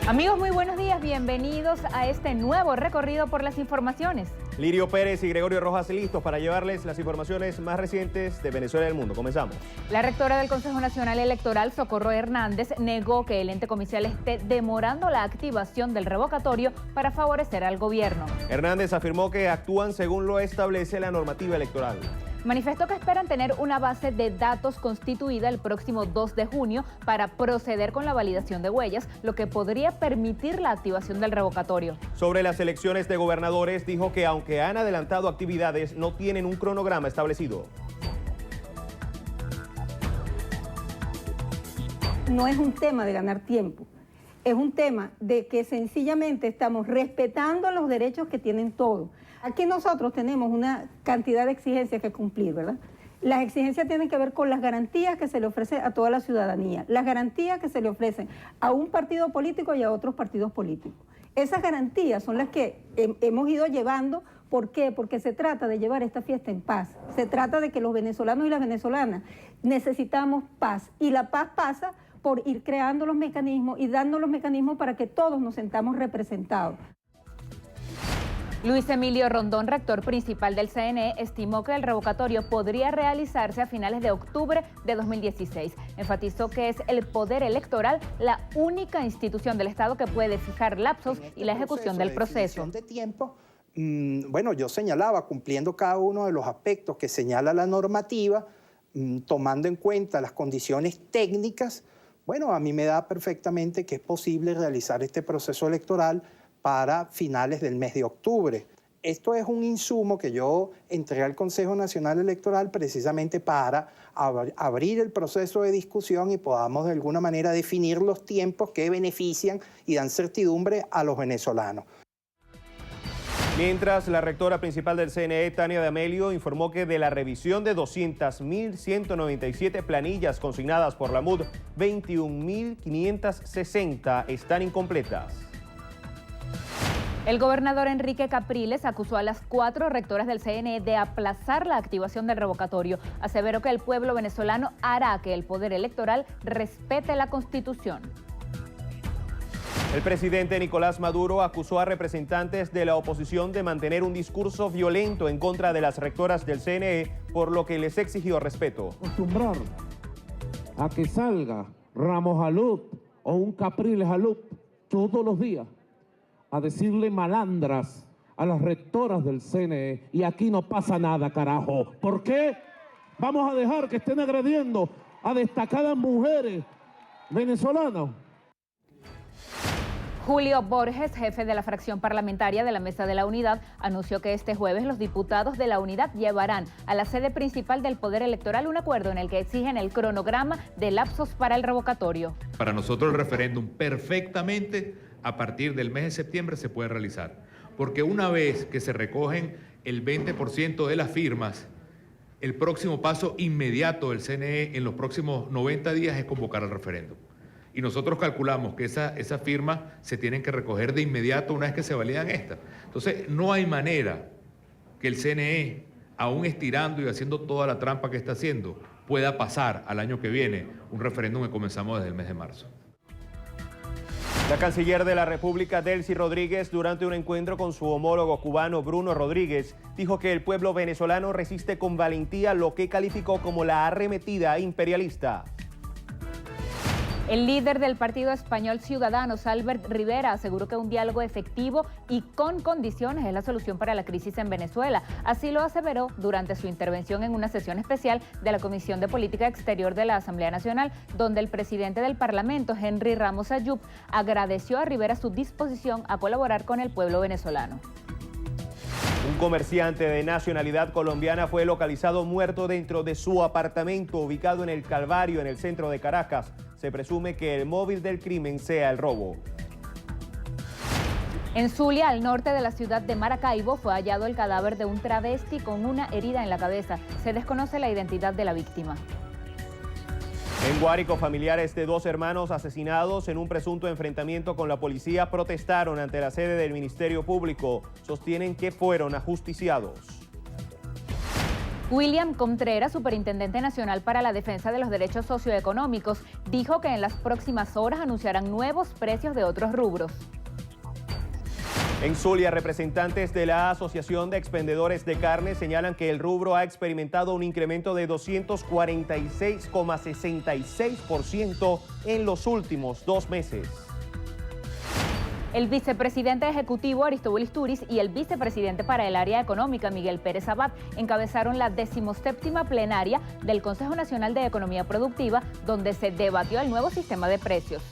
Amigos, muy buenos días, bienvenidos a este nuevo recorrido por las informaciones. Lirio Pérez y Gregorio Rojas listos para llevarles las informaciones más recientes de Venezuela y del mundo. Comenzamos. La rectora del Consejo Nacional Electoral, Socorro Hernández, negó que el ente comicial esté demorando la activación del revocatorio para favorecer al gobierno. Hernández afirmó que actúan según lo establece la normativa electoral. Manifestó que esperan tener una base de datos constituida el próximo 2 de junio para proceder con la validación de huellas, lo que podría permitir la activación del revocatorio. Sobre las elecciones de gobernadores, dijo que aunque han adelantado actividades, no tienen un cronograma establecido. No es un tema de ganar tiempo, es un tema de que sencillamente estamos respetando los derechos que tienen todos. Aquí nosotros tenemos una cantidad de exigencias que cumplir, ¿verdad? Las exigencias tienen que ver con las garantías que se le ofrece a toda la ciudadanía, las garantías que se le ofrecen a un partido político y a otros partidos políticos. Esas garantías son las que hemos ido llevando. ¿Por qué? Porque se trata de llevar esta fiesta en paz. Se trata de que los venezolanos y las venezolanas necesitamos paz. Y la paz pasa por ir creando los mecanismos y dando los mecanismos para que todos nos sentamos representados. Luis Emilio Rondón, rector principal del CNE, estimó que el revocatorio podría realizarse a finales de octubre de 2016. Enfatizó que es el Poder Electoral la única institución del Estado que puede fijar lapsos y la ejecución del proceso. De tiempo, bueno, yo señalaba, cumpliendo cada uno de los aspectos que señala la normativa, tomando en cuenta las condiciones técnicas, bueno, a mí me da perfectamente que es posible realizar este proceso electoral para finales del mes de octubre. Esto es un insumo que yo entregué al Consejo Nacional Electoral precisamente para abrir el proceso de discusión y podamos de alguna manera definir los tiempos que benefician y dan certidumbre a los venezolanos. Mientras, la rectora principal del CNE, Tania D'Amelio, informó que de la revisión de 200.197 planillas consignadas por la MUD, 21.560 están incompletas. El gobernador Enrique Capriles acusó a las 4 rectoras del CNE de aplazar la activación del revocatorio. Aseveró que el pueblo venezolano hará que el poder electoral respete la Constitución. El presidente Nicolás Maduro acusó a representantes de la oposición de mantener un discurso violento en contra de las rectoras del CNE, por lo que les exigió respeto. Acostumbrar a que salga Ramos Alup o un Capriles Alup todos los días a decirle malandras a las rectoras del CNE y aquí no pasa nada, carajo. ¿Por qué vamos a dejar que estén agrediendo a destacadas mujeres venezolanas? Julio Borges, jefe de la fracción parlamentaria de la Mesa de la Unidad, anunció que este jueves los diputados de la Unidad llevarán a la sede principal del Poder Electoral un acuerdo en el que exigen el cronograma de lapsos para el revocatorio. Para nosotros el referéndum perfectamente a partir del mes de septiembre se puede realizar, porque una vez que se recogen el 20% de las firmas, el próximo paso inmediato del CNE en los próximos 90 días es convocar al referéndum. Y nosotros calculamos que esas firmas se tienen que recoger de inmediato una vez que se validan estas. Entonces, no hay manera que el CNE, aún estirando y haciendo toda la trampa que está haciendo, pueda pasar al año que viene un referéndum que comenzamos desde el mes de marzo. La canciller de la República, Delcy Rodríguez, durante un encuentro con su homólogo cubano Bruno Rodríguez, dijo que el pueblo venezolano resiste con valentía lo que calificó como la arremetida imperialista. El líder del partido español Ciudadanos, Albert Rivera, aseguró que un diálogo efectivo y con condiciones es la solución para la crisis en Venezuela. Así lo aseveró durante su intervención en una sesión especial de la Comisión de Política Exterior de la Asamblea Nacional, donde el presidente del Parlamento, Henry Ramos Ayub, agradeció a Rivera su disposición a colaborar con el pueblo venezolano. Un comerciante de nacionalidad colombiana fue localizado muerto dentro de su apartamento ubicado en el Calvario, en el centro de Caracas. Se presume que el móvil del crimen sea el robo. En Zulia, al norte de la ciudad de Maracaibo, fue hallado el cadáver de un travesti con una herida en la cabeza. Se desconoce la identidad de la víctima. En Guárico, familiares de 2 hermanos asesinados en un presunto enfrentamiento con la policía protestaron ante la sede del Ministerio Público. Sostienen que fueron ajusticiados. William Contreras, superintendente nacional para la defensa de los derechos socioeconómicos, dijo que en las próximas horas anunciarán nuevos precios de otros rubros. En Zulia, representantes de la Asociación de Expendedores de Carne señalan que el rubro ha experimentado un incremento de 246,66% en los últimos 2 meses. El vicepresidente ejecutivo Aristóbulo Istúriz y el vicepresidente para el área económica Miguel Pérez Abad encabezaron la 17ª plenaria del Consejo Nacional de Economía Productiva, donde se debatió el nuevo sistema de precios.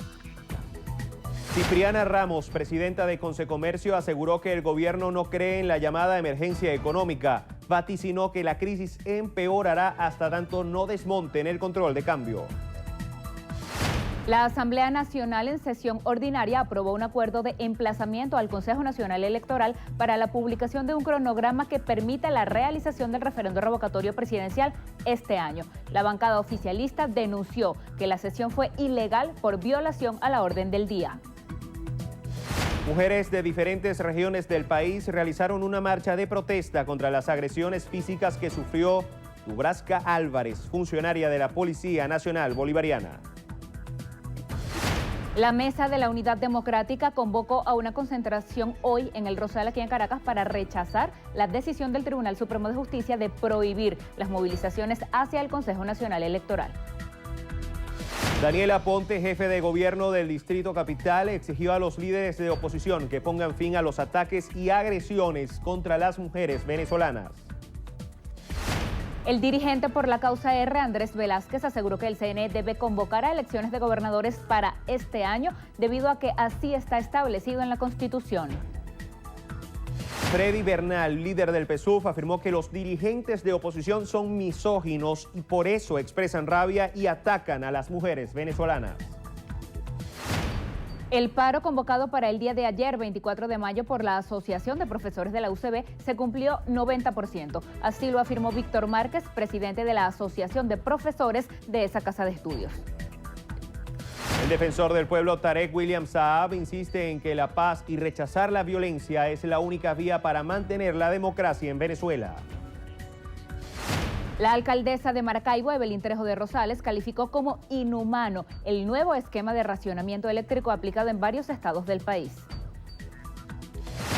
Cipriana Ramos, presidenta de Consecomercio, aseguró que el gobierno no cree en la llamada emergencia económica. Vaticinó que la crisis empeorará hasta tanto no desmonten el control de cambio. La Asamblea Nacional en sesión ordinaria aprobó un acuerdo de emplazamiento al Consejo Nacional Electoral para la publicación de un cronograma que permita la realización del referendo revocatorio presidencial este año. La bancada oficialista denunció que la sesión fue ilegal por violación a la orden del día. Mujeres de diferentes regiones del país realizaron una marcha de protesta contra las agresiones físicas que sufrió Dubrasca Álvarez, funcionaria de la Policía Nacional Bolivariana. La Mesa de la Unidad Democrática convocó a una concentración hoy en el Rosal, aquí en Caracas, para rechazar la decisión del Tribunal Supremo de Justicia de prohibir las movilizaciones hacia el Consejo Nacional Electoral. Daniel Aponte, jefe de gobierno del Distrito Capital, exigió a los líderes de oposición que pongan fin a los ataques y agresiones contra las mujeres venezolanas. El dirigente por la causa R, Andrés Velázquez, aseguró que el CNE debe convocar a elecciones de gobernadores para este año, debido a que así está establecido en la Constitución. Freddy Bernal, líder del PSUV, afirmó que los dirigentes de oposición son misóginos y por eso expresan rabia y atacan a las mujeres venezolanas. El paro convocado para el día de ayer, 24 de mayo, por la Asociación de Profesores de la UCB se cumplió 90%. Así lo afirmó Víctor Márquez, presidente de la Asociación de Profesores de esa casa de estudios. El defensor del pueblo, Tarek William Saab, insiste en que la paz y rechazar la violencia es la única vía para mantener la democracia en Venezuela. La alcaldesa de Maracaibo, Evelyn Trejo de Rosales, calificó como inhumano el nuevo esquema de racionamiento eléctrico aplicado en varios estados del país.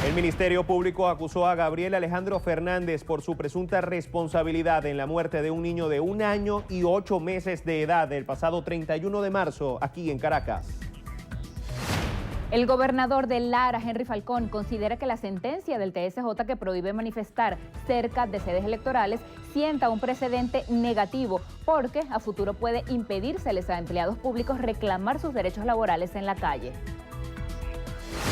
El Ministerio Público acusó a Gabriel Alejandro Fernández por su presunta responsabilidad en la muerte de un niño de 1 año y 8 meses de edad el pasado 31 de marzo aquí en Caracas. El gobernador de Lara, Henry Falcón, considera que la sentencia del TSJ que prohíbe manifestar cerca de sedes electorales sienta un precedente negativo porque a futuro puede impedírseles a empleados públicos reclamar sus derechos laborales en la calle.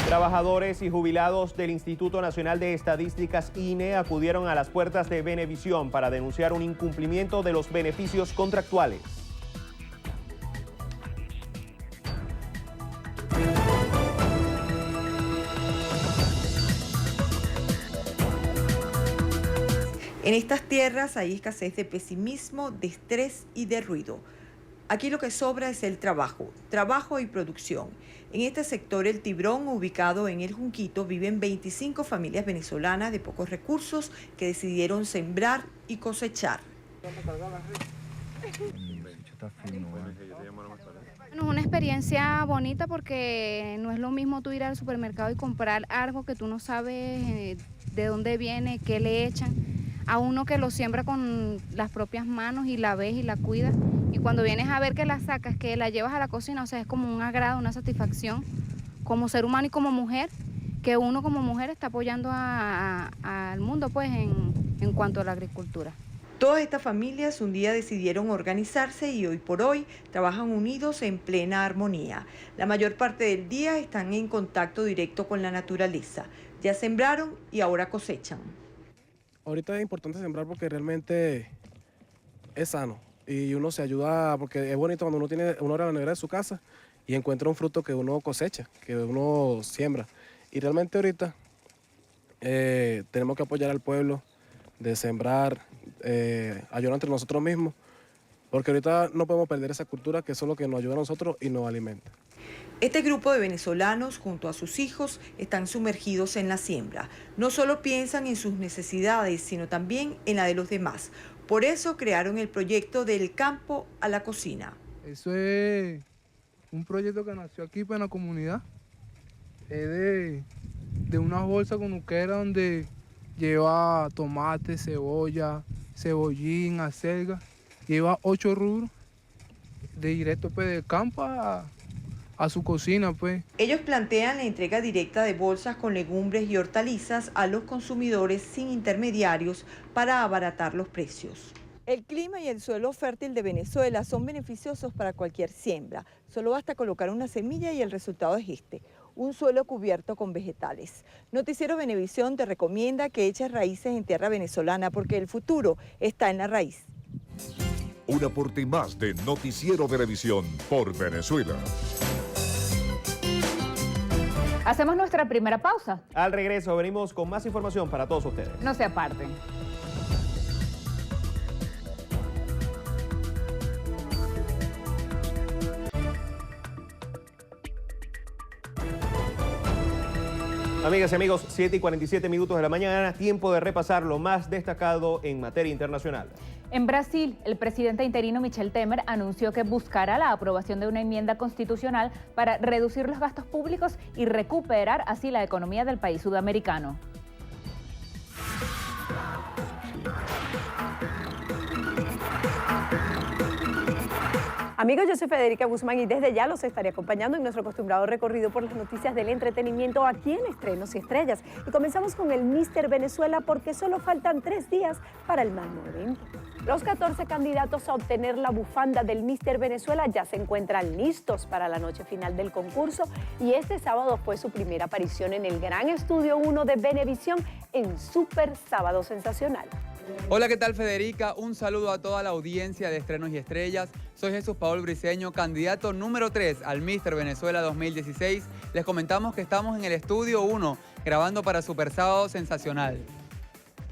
Trabajadores y jubilados del Instituto Nacional de Estadísticas, INE, acudieron a las puertas de Venevisión para denunciar un incumplimiento de los beneficios contractuales. En estas tierras hay escasez de pesimismo, de estrés y de ruido. Aquí lo que sobra es el trabajo y producción. En este sector, El Tibrón, ubicado en El Junquito, viven 25 familias venezolanas de pocos recursos que decidieron sembrar y cosechar. Es una experiencia bonita porque no es lo mismo tú ir al supermercado y comprar algo que tú no sabes de dónde viene, qué le echan, a uno que lo siembra con las propias manos y la ves y la cuidas. Y cuando vienes a ver que la sacas, que la llevas a la cocina, o sea, es como un agrado, una satisfacción como ser humano y como mujer, que uno como mujer está apoyando al mundo pues en cuanto a la agricultura. Todas estas familias un día decidieron organizarse y hoy por hoy trabajan unidos en plena armonía. La mayor parte del día están en contacto directo con la naturaleza. Ya sembraron y ahora cosechan. Ahorita es importante sembrar porque realmente es sano y uno se ayuda, porque es bonito cuando uno abre la nevera de su casa y encuentra un fruto que uno cosecha, que uno siembra. Y realmente ahorita tenemos que apoyar al pueblo, de sembrar, ayudar entre nosotros mismos, porque ahorita no podemos perder esa cultura que eso es lo que nos ayuda a nosotros y nos alimenta. Este grupo de venezolanos, junto a sus hijos, están sumergidos en la siembra. No solo piensan en sus necesidades, sino también en la de los demás. Por eso crearon el proyecto Del Campo a la Cocina. Eso es un proyecto que nació aquí en la comunidad. Es de una bolsa conuquera donde lleva tomate, cebolla, cebollín, acelga. Lleva 8 rubros de directo pues, del campo a su cocina. Pues. Ellos plantean la entrega directa de bolsas con legumbres y hortalizas a los consumidores sin intermediarios para abaratar los precios. El clima y el suelo fértil de Venezuela son beneficiosos para cualquier siembra. Solo basta colocar una semilla y el resultado es este, un suelo cubierto con vegetales. Noticiero Venevisión te recomienda que eches raíces en tierra venezolana porque el futuro está en la raíz. Un aporte más de Noticiero Venevisión por Venezuela. Hacemos nuestra primera pausa. Al regreso venimos con más información para todos ustedes. No se aparten. Amigas y amigos, 7:47 de la mañana, tiempo de repasar lo más destacado en materia internacional. En Brasil, el presidente interino Michel Temer anunció que buscará la aprobación de una enmienda constitucional para reducir los gastos públicos y recuperar así la economía del país sudamericano. Amigos, yo soy Federica Guzmán y desde ya los estaré acompañando en nuestro acostumbrado recorrido por las noticias del entretenimiento aquí en Estrenos y Estrellas. Y comenzamos con el Mister Venezuela porque solo faltan 3 días para el magno evento. Los 14 candidatos a obtener la bufanda del Mister Venezuela ya se encuentran listos para la noche final del concurso y este sábado fue su primera aparición en el Gran Estudio 1 de Venevisión en Super Sábado Sensacional. Hola, ¿qué tal, Federica? Un saludo a toda la audiencia de Estrenos y Estrellas. Soy Jesús Paul Briceño, candidato número 3 al Mister Venezuela 2016. Les comentamos que estamos en el Estudio 1 grabando para Super Sábado Sensacional.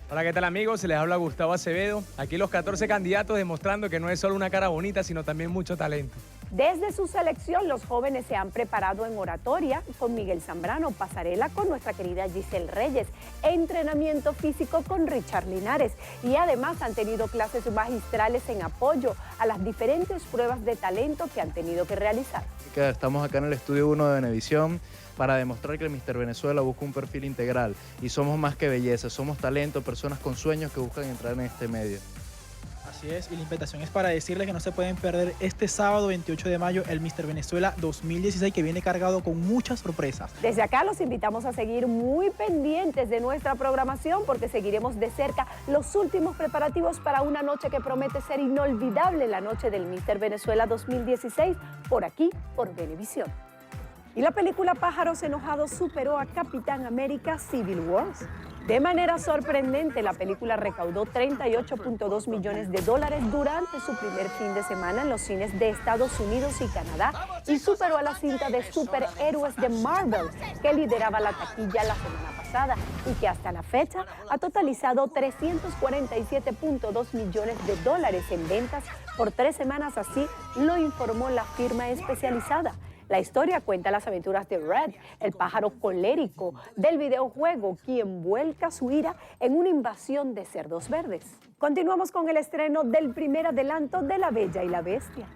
Hola, ¿qué tal, amigos? Se les habla Gustavo Acevedo. Aquí los 14 candidatos demostrando que no es solo una cara bonita, sino también mucho talento. Desde su selección, los jóvenes se han preparado en oratoria con Miguel Zambrano, pasarela con nuestra querida Giselle Reyes, entrenamiento físico con Richard Linares y además han tenido clases magistrales en apoyo a las diferentes pruebas de talento que han tenido que realizar. Estamos acá en el Estudio 1 de Venevisión para demostrar que el Mister Venezuela busca un perfil integral y somos más que belleza, somos talento, personas con sueños que buscan entrar en este medio. Así es, y la invitación es para decirles que no se pueden perder este sábado 28 de mayo el Mister Venezuela 2016 que viene cargado con muchas sorpresas. Desde acá los invitamos a seguir muy pendientes de nuestra programación porque seguiremos de cerca los últimos preparativos para una noche que promete ser inolvidable, la noche del Mister Venezuela 2016, por aquí, por Venevisión. Y la película Pájaros Enojados superó a Capitán América Civil War. De manera sorprendente, la película recaudó $38.2 millones durante su primer fin de semana en los cines de Estados Unidos y Canadá y superó a la cinta de superhéroes de Marvel, que lideraba la taquilla la semana pasada y que hasta la fecha ha totalizado $347.2 millones en ventas por 3 semanas, así lo informó la firma especializada. La historia cuenta las aventuras de Red, el pájaro colérico del videojuego, quien vuelca su ira en una invasión de cerdos verdes. Continuamos con el estreno del primer adelanto de La Bella y la Bestia.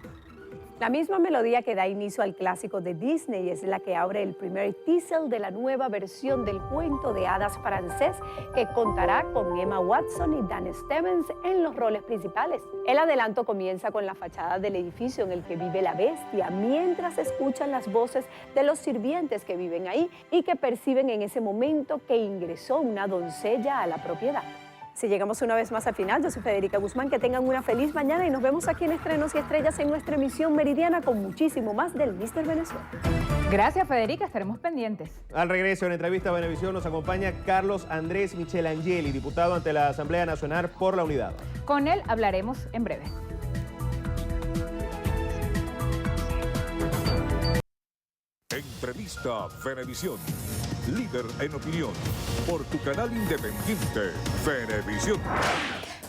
La misma melodía que da inicio al clásico de Disney es la que abre el primer teaser de la nueva versión del cuento de hadas francés que contará con Emma Watson y Dan Stevens en los roles principales. El adelanto comienza con la fachada del edificio en el que vive la bestia, mientras escuchan las voces de los sirvientes que viven ahí y que perciben en ese momento que ingresó una doncella a la propiedad. Si llegamos una vez más al final, yo soy Federica Guzmán, que tengan una feliz mañana y nos vemos aquí en Estrenos y Estrellas en nuestra emisión meridiana con muchísimo más del Mister Venezuela. Gracias, Federica, estaremos pendientes. Al regreso en entrevista a Venevisión nos acompaña Carlos Andrés Michelangeli, diputado ante la Asamblea Nacional por la Unidad. Con él hablaremos en breve. Entrevista Venevisión. Líder en opinión, por tu canal independiente, Venevisión.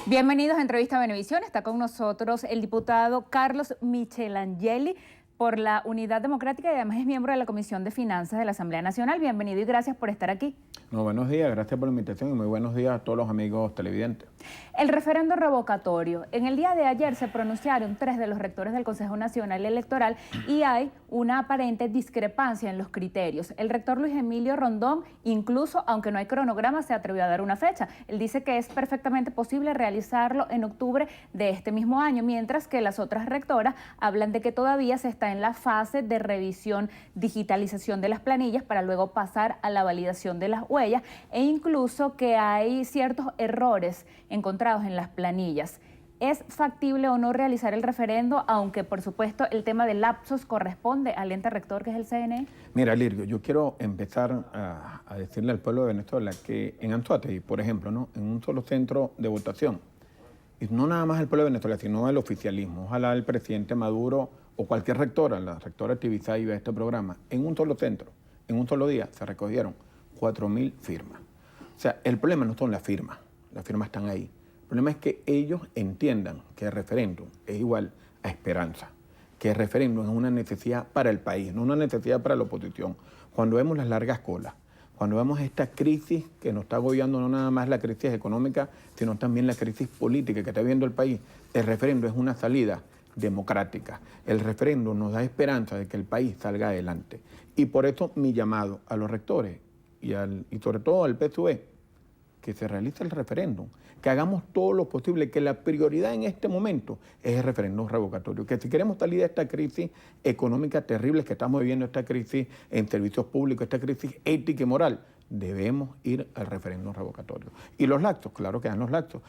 Bienvenidos a Entrevista Venevisión. Está con nosotros el diputado Carlos Michelangeli, por la Unidad Democrática y además es miembro de la Comisión de Finanzas de la Asamblea Nacional. Bienvenido y gracias por estar aquí. No, buenos días, gracias por la invitación y muy buenos días a todos los amigos televidentes. El referendo revocatorio. En el día de ayer se pronunciaron 3 de los rectores del Consejo Nacional Electoral y hay una aparente discrepancia en los criterios. El rector Luis Emilio Rondón, incluso aunque no hay cronograma, se atrevió a dar una fecha. Él dice que es perfectamente posible realizarlo en octubre de este mismo año, mientras que las otras rectoras hablan de que todavía se está en la fase de revisión, digitalización de las planillas para luego pasar a la validación de las huellas e incluso que hay ciertos errores encontrados en las planillas. ¿Es factible o no realizar el referendo, aunque por supuesto el tema de lapsos corresponde al ente rector que es el CNE? Mira, Lirio, yo quiero empezar a decirle al pueblo de Venezuela que en Anzoátegui, por ejemplo, ¿no?, en un solo centro de votación, y no nada más el pueblo de Venezuela, sino el oficialismo, ojalá el presidente Maduro o cualquier rectora, la rectora Tibisay ve este programa, en un solo centro, en un solo día, se recogieron 4.000 firmas. O sea, el problema no son las firmas están ahí. El problema es que ellos entiendan que el referéndum es igual a esperanza, que el referéndum es una necesidad para el país, no una necesidad para la oposición. Cuando vemos las largas colas, cuando vemos esta crisis que nos está agobiando, no nada más la crisis económica, sino también la crisis política que está viviendo el país, el referéndum es una salida democrática. El referéndum nos da esperanza de que el país salga adelante. Y por eso mi llamado a los rectores y sobre todo al PSUV, que se realice el referéndum, que hagamos todo lo posible, que la prioridad en este momento es el referéndum revocatorio, que si queremos salir de esta crisis económica terrible que estamos viviendo, esta crisis en servicios públicos, esta crisis ética y moral, debemos ir al referéndum revocatorio. Y los lapsos, claro que dan los lapsos,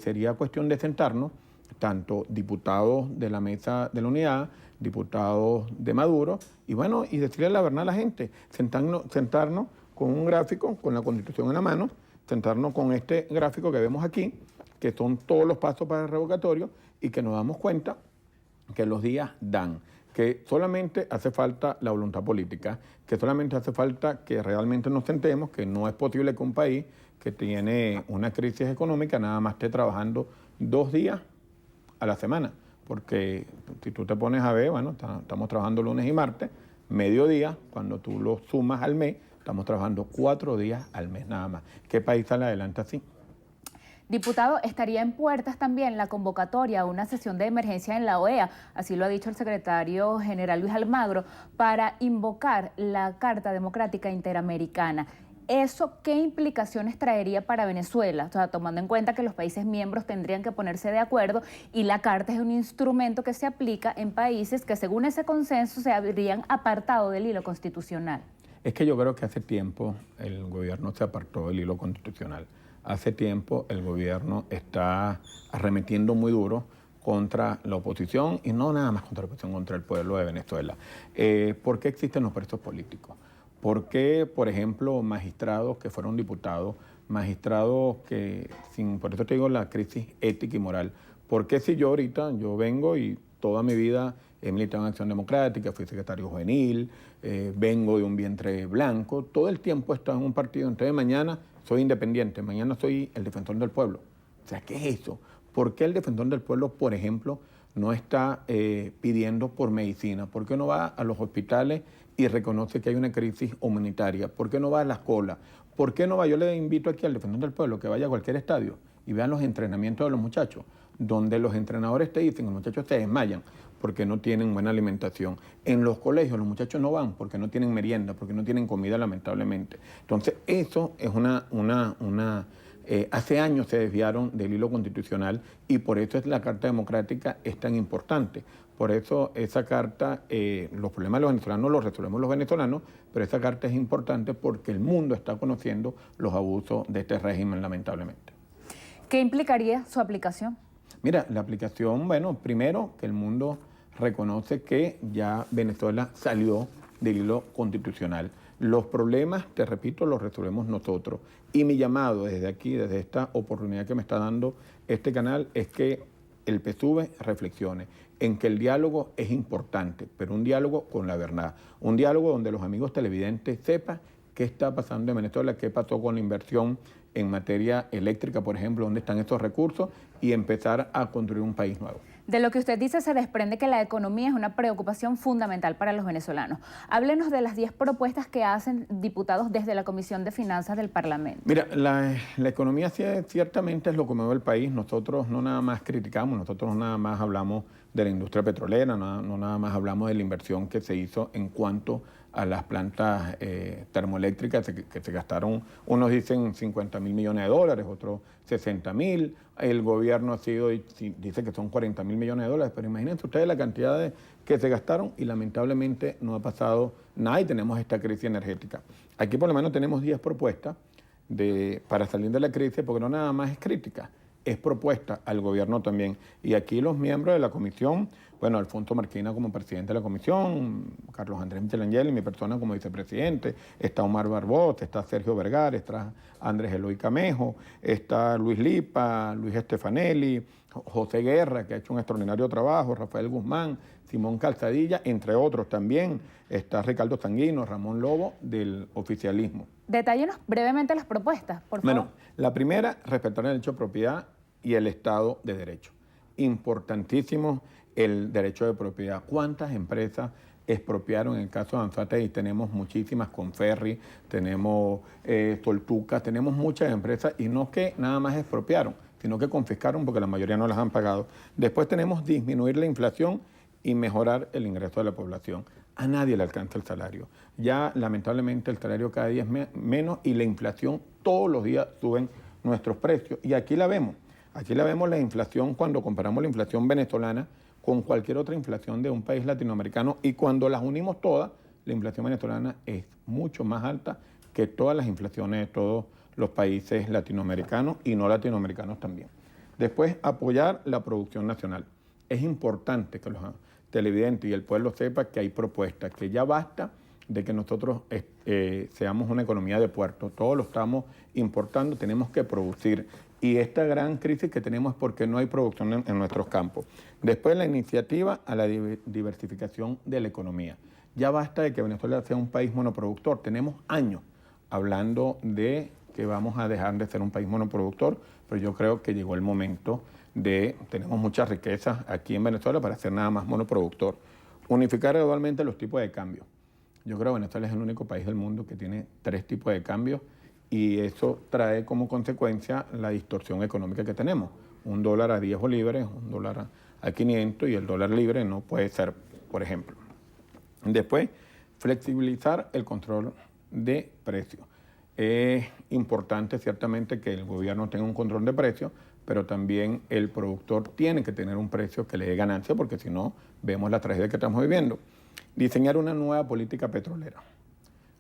sería cuestión de sentarnos, tanto diputados de la mesa de la unidad, diputados de Maduro, y bueno, y decirle la verdad a la gente, sentarnos con un gráfico, con la Constitución en la mano, sentarnos con este gráfico que vemos aquí, que son todos los pasos para el revocatorio, y que nos damos cuenta que los días dan, que solamente hace falta la voluntad política, que solamente hace falta que realmente nos sentemos, que no es posible que un país que tiene una crisis económica nada más esté trabajando 2 días a la semana, porque si tú te pones a ver, bueno, estamos trabajando lunes y martes, mediodía, cuando tú lo sumas al mes, estamos trabajando 4 días al mes nada más. ¿Qué país sale adelante así? Diputado, estaría en puertas también la convocatoria a una sesión de emergencia en la OEA, así lo ha dicho el secretario general Luis Almagro, para invocar la Carta Democrática Interamericana. ¿Eso qué implicaciones traería para Venezuela? O sea, tomando en cuenta que los países miembros tendrían que ponerse de acuerdo y la Carta es un instrumento que se aplica en países que según ese consenso se habrían apartado del hilo constitucional. Es que yo creo que hace tiempo el gobierno se apartó del hilo constitucional. Hace tiempo el gobierno está arremetiendo muy duro contra la oposición y no nada más contra la oposición, contra el pueblo de Venezuela. ¿Por qué existen los presos políticos? ¿Por qué, por ejemplo, magistrados que fueron diputados, magistrados que, por eso te digo la crisis ética y moral, por qué si yo ahorita, yo vengo y toda mi vida he militado en Acción Democrática, fui secretario juvenil, vengo de un vientre blanco, todo el tiempo he estado en un partido, entonces mañana soy independiente, mañana soy el defensor del pueblo. O sea, ¿qué es eso? ¿Por qué el defensor del pueblo, por ejemplo, no está pidiendo por medicina? ¿Por qué no va a los hospitales y reconoce que hay una crisis humanitaria? ¿Por qué no va a las colas? ¿Por qué no va? Yo le invito aquí al defensor del pueblo que vaya a cualquier estadio y vean los entrenamientos de los muchachos, donde los entrenadores te dicen que los muchachos se desmayan porque no tienen buena alimentación. En los colegios los muchachos no van porque no tienen merienda, porque no tienen comida lamentablemente. Entonces eso es hace años se desviaron del hilo constitucional y por eso la Carta Democrática es tan importante. Por eso esa carta, los problemas de los venezolanos los resolvemos los venezolanos, pero esa carta es importante porque el mundo está conociendo los abusos de este régimen lamentablemente. ¿Qué implicaría su aplicación? Mira, la aplicación, bueno, primero que el mundo reconoce que ya Venezuela salió del hilo constitucional. Los problemas, te repito, los resolvemos nosotros. Y mi llamado desde aquí, desde esta oportunidad que me está dando este canal, es que el PSUV reflexione en que el diálogo es importante, pero un diálogo con la verdad. Un diálogo donde los amigos televidentes sepan qué está pasando en Venezuela, qué pasó con la inversión en materia eléctrica, por ejemplo, dónde están estos recursos y empezar a construir un país nuevo. De lo que usted dice se desprende que la economía es una preocupación fundamental para los venezolanos. Háblenos de las 10 propuestas que hacen diputados desde la Comisión de Finanzas del Parlamento. Mira, la economía ciertamente es lo que mueve el país. Nosotros no nada más criticamos, nosotros no nada más hablamos de la industria petrolera, no nada más hablamos de la inversión que se hizo en cuanto a las plantas termoeléctricas que se gastaron, unos dicen 50.000 millones de dólares, otros 60.000, el gobierno dice que son 40.000 millones de dólares, pero imagínense ustedes la cantidad que se gastaron y lamentablemente no ha pasado nada y tenemos esta crisis energética. Aquí por lo menos tenemos 10 propuestas para salir de la crisis, porque no nada más es crítica, es propuesta al gobierno también. Y aquí los miembros de la comisión, bueno, Alfonso Marquina como presidente de la comisión, Carlos Andrés Michelangelo y mi persona como vicepresidente, está Omar Barbot, está Sergio Vergara, está Andrés Eloy Camejo, está Luis Lipa, Luis Estefanelli, José Guerra, que ha hecho un extraordinario trabajo, Rafael Guzmán, Simón Calzadilla, entre otros también, está Ricardo Sanguino, Ramón Lobo, del oficialismo. Detállenos brevemente las propuestas, por favor. Bueno, la primera, respetar el derecho de propiedad y el Estado de Derecho. Importantísimo el derecho de propiedad. ¿Cuántas empresas expropiaron en el caso de Anzoátegui? Tenemos muchísimas, Conferri, tenemos Toltuca, tenemos muchas empresas y no que nada más expropiaron, sino que confiscaron porque la mayoría no las han pagado. Después tenemos disminuir la inflación y mejorar el ingreso de la población. A nadie le alcanza el salario. Ya lamentablemente el salario cada día es menos y la inflación todos los días suben nuestros precios. Y aquí la vemos. Aquí la vemos la inflación cuando comparamos la inflación venezolana con cualquier otra inflación de un país latinoamericano y cuando las unimos todas, la inflación venezolana es mucho más alta que todas las inflaciones de todos los países latinoamericanos y no latinoamericanos también. Después, apoyar la producción nacional. Es importante que los televidentes y el pueblo sepa que hay propuestas, que ya basta de que nosotros seamos una economía de puerto. Todo lo estamos importando, tenemos que producir. Y esta gran crisis que tenemos es porque no hay producción en nuestros campos. Después la iniciativa a la diversificación de la economía. Ya basta de que Venezuela sea un país monoproductor. Tenemos años hablando de que vamos a dejar de ser un país monoproductor, pero yo creo que llegó el momento tenemos muchas riquezas aquí en Venezuela para ser nada más monoproductor. Unificar gradualmente los tipos de cambio. Yo creo que Venezuela es el único país del mundo que tiene 3 tipos de cambio y eso trae como consecuencia la distorsión económica que tenemos. Un dólar a 10 bolívares, un dólar a 500 y el dólar libre no puede ser, por ejemplo. Después, flexibilizar el control de precios. Es importante ciertamente que el gobierno tenga un control de precios, pero también el productor tiene que tener un precio que le dé ganancia, porque si no, vemos la tragedia que estamos viviendo. Diseñar una nueva política petrolera.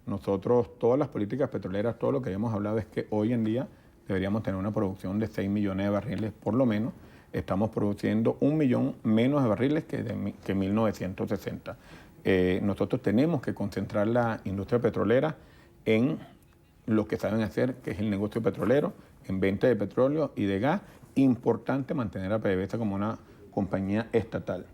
Nosotros, todas las políticas petroleras, todo lo que hemos hablado es que hoy en día deberíamos tener una producción de 6 millones de barriles por lo menos. Estamos produciendo 1 millón menos de barriles que 1960. Nosotros tenemos que concentrar la industria petrolera en lo que saben hacer, que es el negocio petrolero, en venta de petróleo y de gas. Importante mantener a PDVSA como una compañía estatal.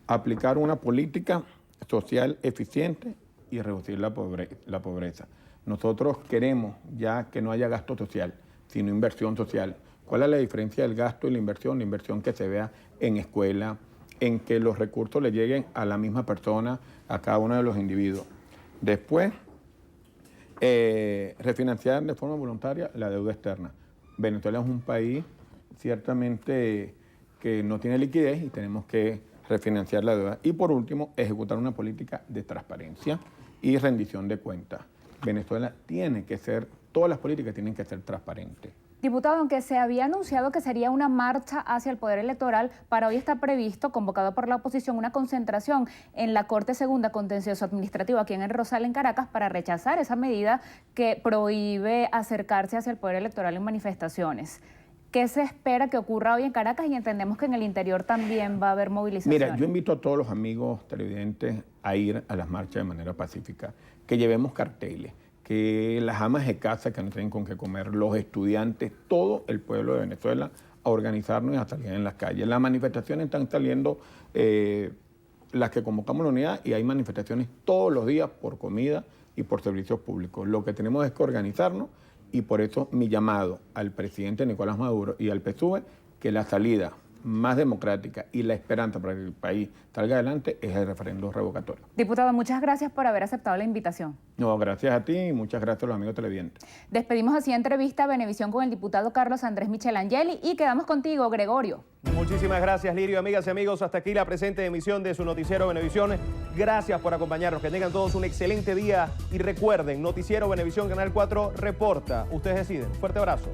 Aplicar una política social eficiente y reducir la pobreza. Nosotros queremos ya que no haya gasto social, sino inversión social. ¿Cuál es la diferencia del gasto y la inversión? La inversión que se vea en escuela, en que los recursos le lleguen a la misma persona, a cada uno de los individuos. Después, refinanciar de forma voluntaria la deuda externa. Venezuela es un país ciertamente que no tiene liquidez y tenemos que refinanciar la deuda. Y por último, ejecutar una política de transparencia y rendición de cuentas. Venezuela tiene que ser, todas las políticas tienen que ser transparentes. Diputado, aunque se había anunciado que sería una marcha hacia el poder electoral, para hoy está previsto, convocado por la oposición, una concentración en la Corte Segunda Contencioso Administrativo aquí en el Rosal, en Caracas, para rechazar esa medida que prohíbe acercarse hacia el poder electoral en manifestaciones. ¿Qué se espera que ocurra hoy en Caracas? Y entendemos que en el interior también va a haber movilizaciones. Mira, yo invito a todos los amigos televidentes a ir a las marchas de manera pacífica, que llevemos carteles, que las amas de casa que no tienen con qué comer, los estudiantes, todo el pueblo de Venezuela a organizarnos y a salir en las calles. Las manifestaciones están saliendo, las que convocamos la unidad, y hay manifestaciones todos los días por comida y por servicios públicos. Lo que tenemos es que organizarnos y por eso mi llamado al presidente Nicolás Maduro y al PSUV, que la salida más democrática y la esperanza para que el país salga adelante es el referéndum revocatorio. Diputado, muchas gracias por haber aceptado la invitación. No, gracias a ti y muchas gracias a los amigos televidentes. Despedimos así entrevista a Venevisión con el diputado Carlos Andrés Michelangeli y quedamos contigo, Gregorio. Muchísimas gracias, Lirio. Amigas y amigos, hasta aquí la presente emisión de su noticiero Venevisión. Gracias por acompañarnos. Que tengan todos un excelente día y recuerden, Noticiero Venevisión Canal 4 reporta. Ustedes deciden. Fuerte abrazo.